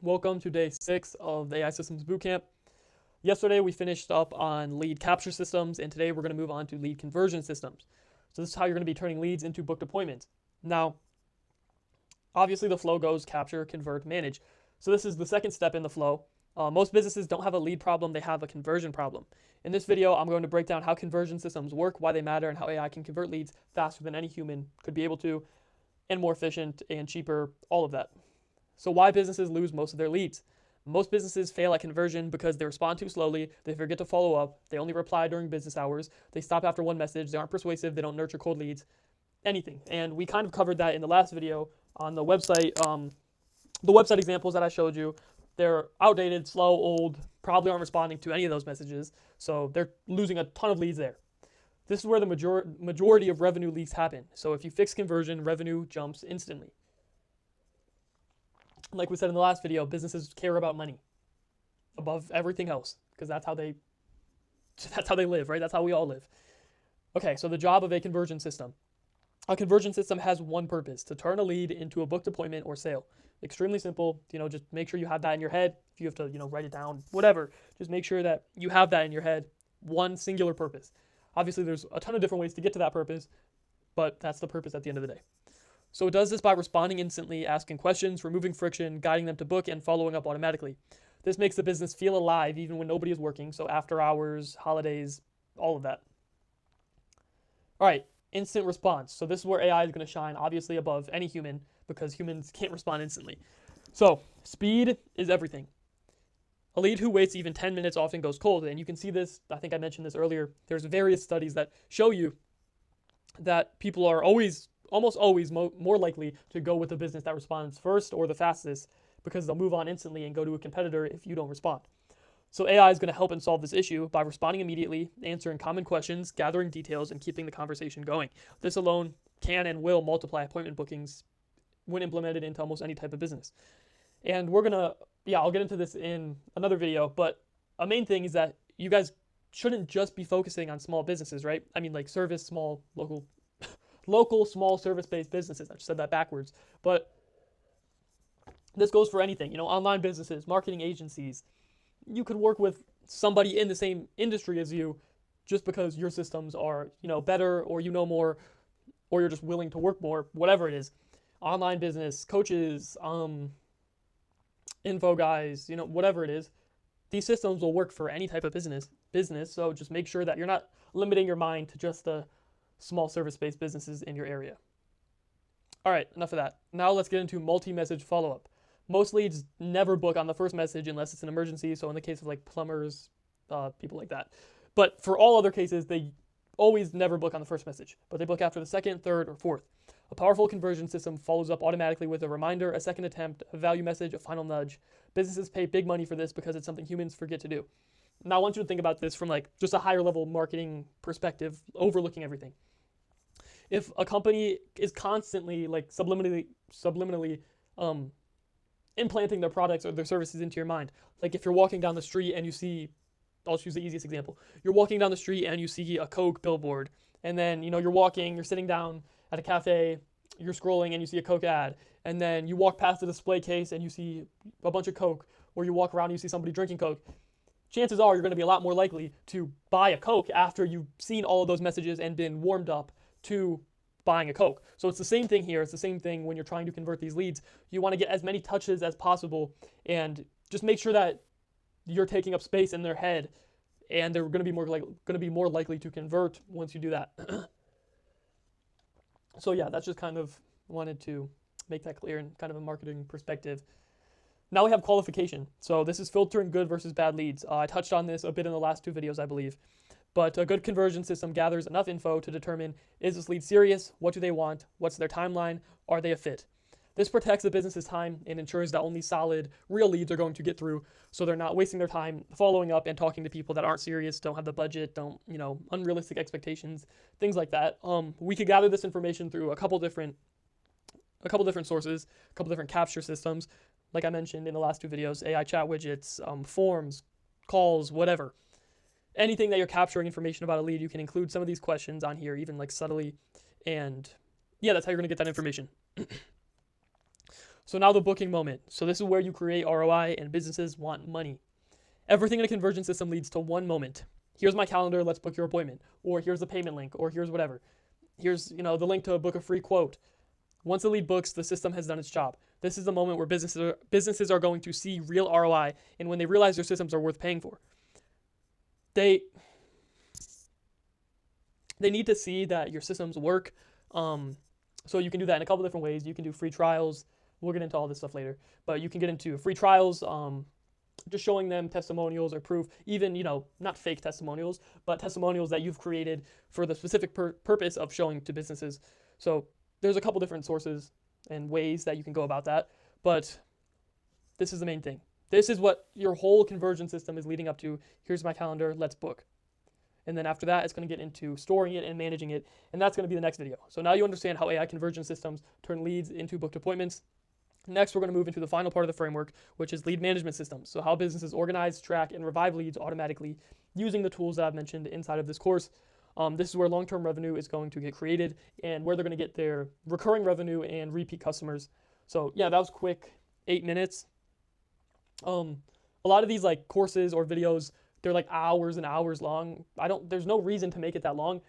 Welcome to day 6 of the AI Systems Bootcamp. Yesterday we finished up on lead capture systems, and today we're going to move on to lead conversion systems. So this is how you're going to be turning leads into booked appointments. Now, obviously the flow goes capture, convert, manage. So this is the second step in the flow. Most businesses don't have a lead problem, they have a conversion problem. In this video, I'm going to break down how conversion systems work, why they matter, and how AI can convert leads faster than any human could be able to, and more efficient and cheaper, all of that. So why businesses lose most of their leads? Most businesses fail at conversion because they respond too slowly, they forget to follow up, they only reply during business hours, they stop after one message, they aren't persuasive, they don't nurture cold leads, anything. And we kind of covered that in the last video on the website. The website examples that I showed you, they're outdated, slow, old, probably aren't responding to any of those messages, so they're losing a ton of leads there. This is where the majority of revenue leaks happen. So if you fix conversion, revenue jumps instantly. Like we said in the last video, businesses care about money above everything else because that's how they live, right? That's how we all live. Okay, so the job of a conversion system. A conversion system has one purpose: to turn a lead into a booked appointment or sale. Extremely simple. Just make sure you have that in your head. If you have to, write it down, whatever, just make sure that you have that in your head. One singular purpose. Obviously, there's a ton of different ways to get to that purpose, but that's the purpose at the end of the day. So it does this by responding instantly, asking questions, removing friction, guiding them to book, and following up automatically. This makes the business feel alive even when nobody is working, so after hours, holidays, all of that. All right, instant response. So this is where AI is going to shine, obviously above any human, because humans can't respond instantly. So speed is everything. A lead who waits even 10 minutes often goes cold, and you can see this, I think I mentioned this earlier, there's various studies that show you that people are almost always more likely to go with a business that responds first or the fastest, because they'll move on instantly and go to a competitor if you don't respond. So AI is going to help and solve this issue by responding immediately, answering common questions, gathering details, and keeping the conversation going. This alone can and will multiply appointment bookings when implemented into almost any type of business. And I'll get into this in another video, but a main thing is that you guys shouldn't just be focusing on small businesses, right? I mean, like small, local, small service-based businesses. I just said that backwards. But this goes for anything, online businesses, marketing agencies. You could work with somebody in the same industry as you just because your systems are, better, or more, or you're just willing to work more, whatever it is. Online business, coaches, info guys, whatever it is. These systems will work for any type of business. So just make sure that you're not limiting your mind to just the small service-based businesses in your area. All right, enough of that. Now let's get into multi-message follow-up. Most leads never book on the first message unless it's an emergency. So in the case of like plumbers, people like that. But for all other cases, they always never book on the first message, but they book after the second, third, or fourth. A powerful conversion system follows up automatically with a reminder, a second attempt, a value message, a final nudge. Businesses pay big money for this because it's something humans forget to do. Now I want you to think about this from like just a higher level marketing perspective, overlooking everything. If a company is constantly like subliminally implanting their products or their services into your mind, like if you're walking down the street and you see, I'll choose the easiest example. You're walking down the street and you see a Coke billboard, and then you're sitting down at a cafe, you're scrolling and you see a Coke ad, and then you walk past the display case and you see a bunch of Coke, or you walk around and you see somebody drinking Coke. Chances are you're going to be a lot more likely to buy a Coke after you've seen all of those messages and been warmed up to buying a Coke. So it's the same thing here. It's the same thing when you're trying to convert these leads. You want to get as many touches as possible and just make sure that you're taking up space in their head, and they're going to be more likely to convert once you do that. So yeah, that's just kind of wanted to make that clear in kind of a marketing perspective. Now we have qualification. So this is filtering good versus bad leads. I touched on this a bit in the last two videos, I believe. But a good conversion system gathers enough info to determine, is this lead serious? What do they want? What's their timeline? Are they a fit? This protects the business's time and ensures that only solid, real leads are going to get through, so they're not wasting their time following up and talking to people that aren't serious, don't have the budget, don't, unrealistic expectations, things like that. We could gather this information through a couple different sources, a couple different capture systems, like I mentioned in the last two videos, AI chat widgets, forms, calls, whatever. Anything that you're capturing information about a lead, you can include some of these questions on here, even like subtly, and yeah, that's how you're going to get that information. So now the booking moment. So this is where you create ROI and businesses want money. Everything in a conversion system leads to one moment. Here's my calendar, let's book your appointment. Or here's the payment link, or here's whatever. Here's, the link to book a free quote. Once the lead books, the system has done its job. This is the moment where businesses are going to see real ROI, and when they realize their systems are worth paying for. They need to see that your systems work. So you can do that in a couple different ways. You can do free trials. We'll get into all this stuff later. But you can get into free trials, just showing them testimonials or proof, even, not fake testimonials, but testimonials that you've created for the specific purpose of showing to businesses. So there's a couple different sources and ways that you can go about that. But this is the main thing. This is what your whole conversion system is leading up to. Here's my calendar, let's book. And then after that, it's going to get into storing it and managing it. And that's going to be the next video. So now you understand how AI conversion systems turn leads into booked appointments. Next, we're going to move into the final part of the framework, which is lead management systems. So how businesses organize, track, and revive leads automatically using the tools that I've mentioned inside of this course. This is where long-term revenue is going to get created and where they're going to get their recurring revenue and repeat customers. So yeah, that was quick, 8 minutes. A lot of these like courses or videos, they're like hours and hours long. There's no reason to make it that long.